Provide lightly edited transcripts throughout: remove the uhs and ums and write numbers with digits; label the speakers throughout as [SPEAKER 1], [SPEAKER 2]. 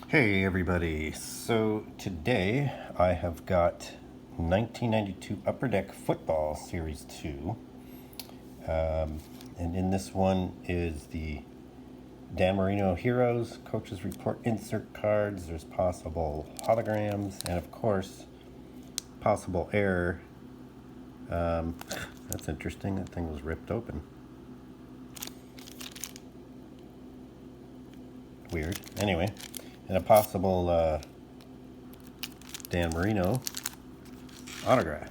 [SPEAKER 1] Hey everybody, so today I have got 1992 Upper Deck Football Series 2, and in this one is the Dan Marino Heroes, Coaches Report insert cards, there's possible holograms, and of course, possible error. That's interesting, that thing was ripped open. Weird. Anyway, and a possible Dan Marino autograph.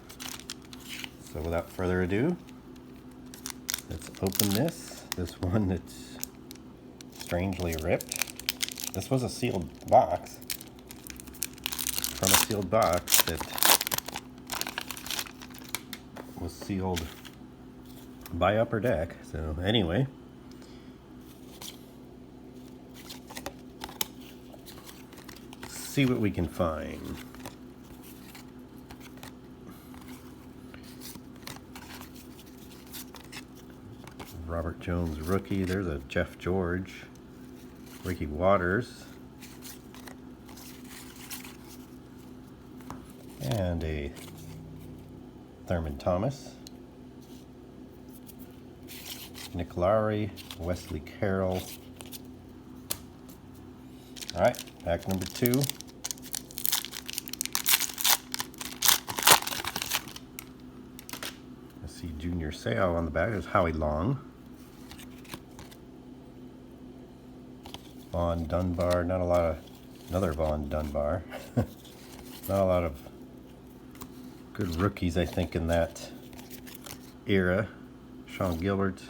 [SPEAKER 1] So without further ado, let's open this. This one that's strangely ripped. This was a sealed box. From a sealed box that was sealed by Upper Deck. So anyway, see what we can find. Robert Jones rookie. There's a Jeff George, Ricky Waters, and a Thurman Thomas, Nick Lowry, Wesley Carroll. All right, pack number 2. I see Junior Seau on the back. There's Howie Long. Vaughn Dunbar, not a lot of, another Vaughn Dunbar. Not a lot of good rookies, I think, in that era. Sean Gilbert.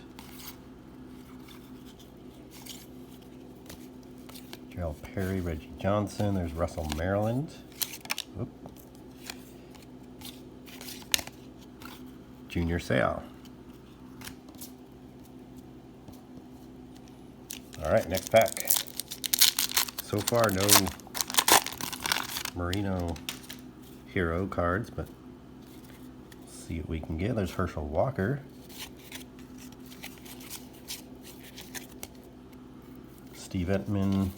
[SPEAKER 1] Gerald Perry, Reggie Johnson. There's Russell Maryland. Oop. Junior Seau. All right, next pack. So far, no Marino Hero cards, but let's see what we can get. There's Herschel Walker. Steve Entman.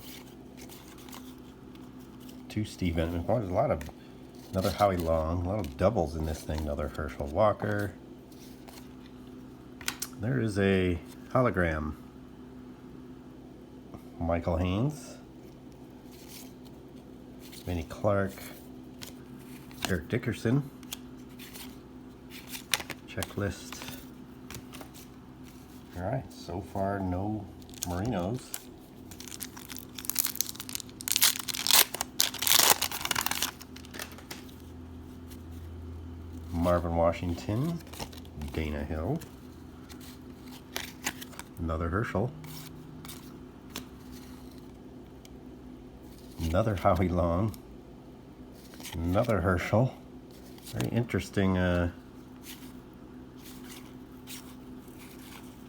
[SPEAKER 1] 2 Steve Entman. Well, there's a lot of, another Howie Long. A lot of doubles in this thing. Another Herschel Walker. There is a hologram. Michael Haynes. Vinnie Clark, Eric Dickerson, checklist. All right, so far no Marinos. Marvin Washington, Dana Hill, another Herschel. Another Howie Long, another Herschel. Very interesting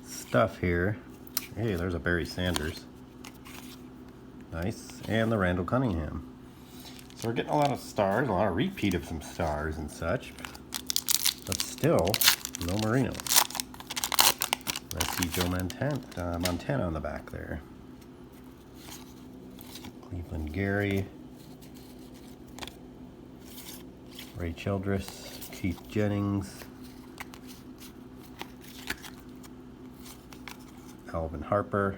[SPEAKER 1] stuff here. Hey, there's a Barry Sanders. Nice. And the Randall Cunningham. So we're getting a lot of stars, a lot of repeat of some stars and such, but still no Marino. I see Joe Montana on the back there. Cleveland Gary, Ray Childress, Keith Jennings, Alvin Harper,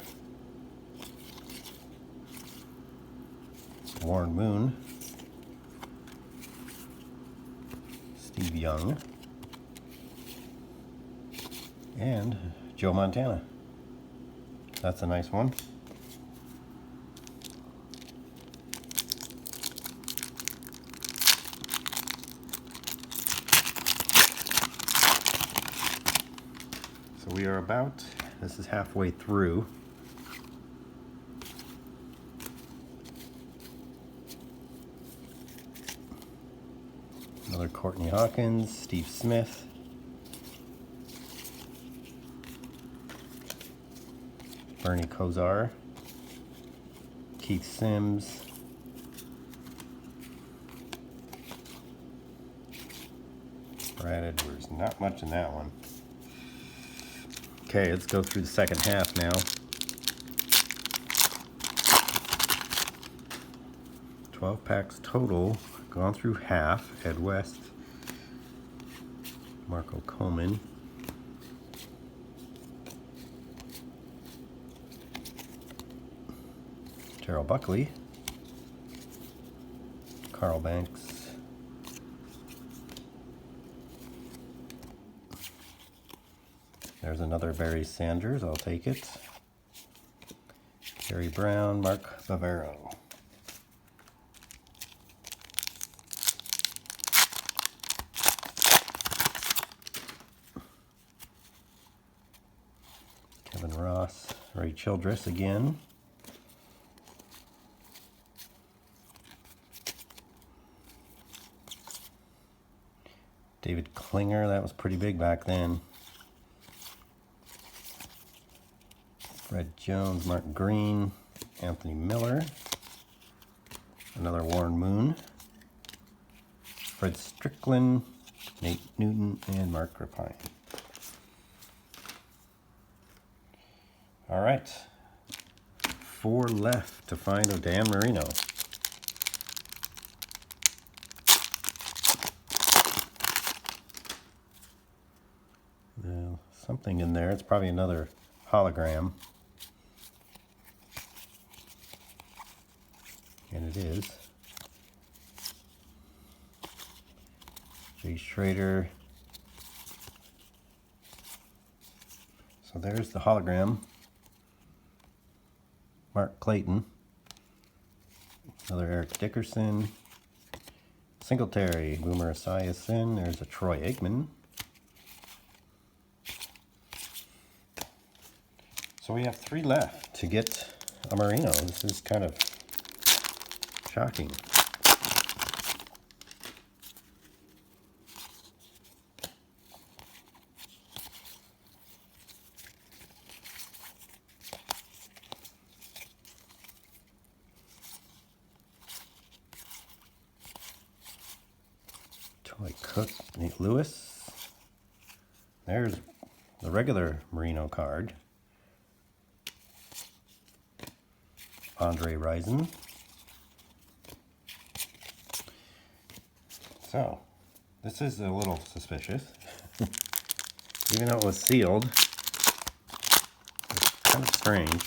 [SPEAKER 1] Warren Moon, Steve Young, and Joe Montana. That's a nice one. So we are about, this is halfway through. Another Courtney Hawkins, Steve Smith, Bernie Kosar, Keith Sims, Brad Edwards. Not much in that one. Okay, let's go through the second half now. 12 packs total. Gone through half. Ed West. Marco Coleman. Terrell Buckley. Carl Banks. There's another Barry Sanders. I'll take it. Gary Brown. Mark Bavaro. Kevin Ross. Ray Childress again. David Klinger, that was pretty big back then. Fred Jones, Mark Green, Anthony Miller. Another Warren Moon. Fred Strickland, Nate Newton, and Mark Rapine. All right. 4 left to find a Dan Marino. Something in there. It's probably another hologram. And it is. Jay Schrader. So there's the hologram. Mark Clayton. Another Eric Dickerson. Singletary. Boomer Esiason. There's a Troy Aikman. So we have 3 left to get a Marino. This is kind of shocking. Toy Cook, Nate Lewis. There's the regular Marino card. Andre Rison. So, this is a little suspicious. Even though it was sealed, it's kind of strange.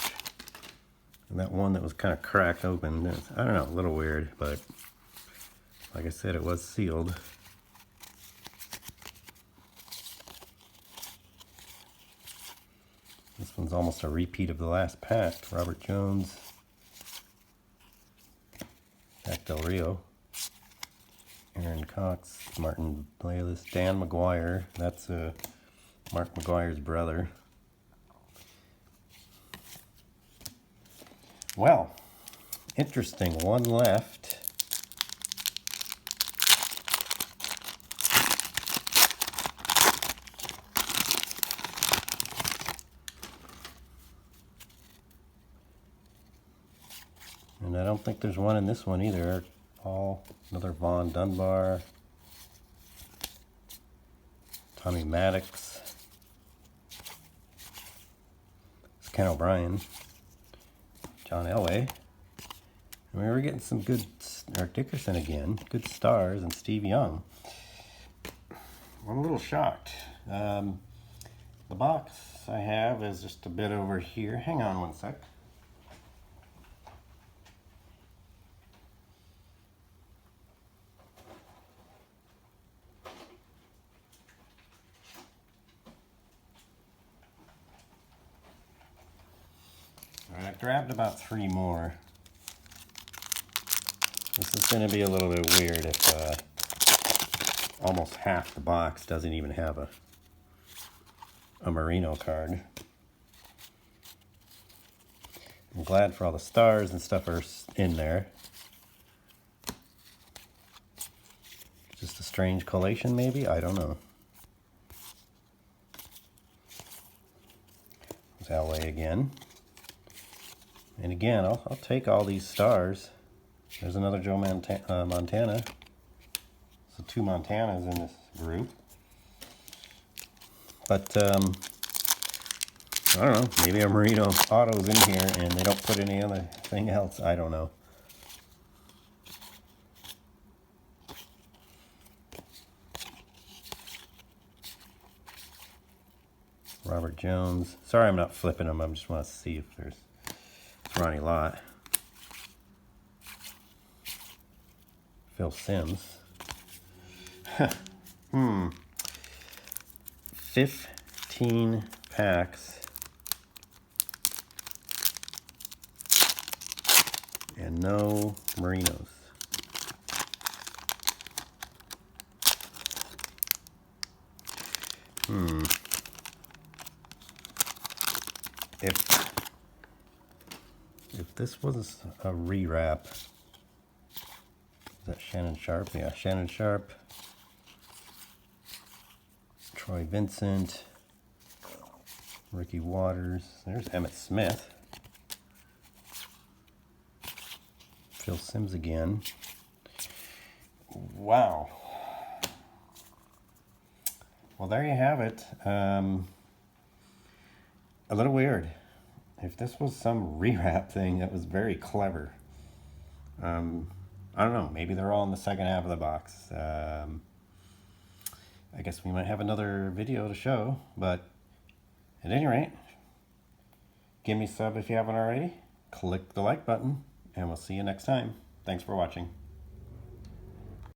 [SPEAKER 1] And that one that was kind of cracked open, I don't know, a little weird, but like I said, it was sealed. This one's almost a repeat of the last pack. Robert Jones. Jack Del Rio, Aaron Cox, Martin Blayless, Dan McGuire. That's Mark McGuire's brother. Well, interesting. 1 left. And I don't think there's one in this one either. Another Vaughn Dunbar. Tommy Maddox. It's Ken O'Brien. John Elway. And we were getting some good, Eric Dickerson again. Good stars, and Steve Young. I'm a little shocked. The box I have is just a bit over here. Hang on one sec. I grabbed about 3 more. This is going to be a little bit weird if almost half the box doesn't even have a Marino card. I'm glad for all the stars and stuff are in there. Just a strange collation maybe? I don't know. There's LA again. And again, I'll take all these stars. There's another Joe Montana. So 2 Montanas in this group. But, I don't know. Maybe a Marino Auto's in here and they don't put any other thing else. I don't know. Robert Jones. Sorry I'm not flipping them. I just want to see if there's Ronnie Lott. Phil Simms. 15 packs. And no Marinos. If this was a rewrap, is that Shannon Sharp? Yeah, Shannon Sharp. Troy Vincent. Ricky Waters. There's Emmitt Smith. Phil Simms again. Wow. Well, there you have it. A little weird. If this was some rewrap thing, that was very clever. I don't know. Maybe they're all in the second half of the box. I guess we might have another video to show. But at any rate, give me a sub if you haven't already. Click the like button. And we'll see you next time. Thanks for watching.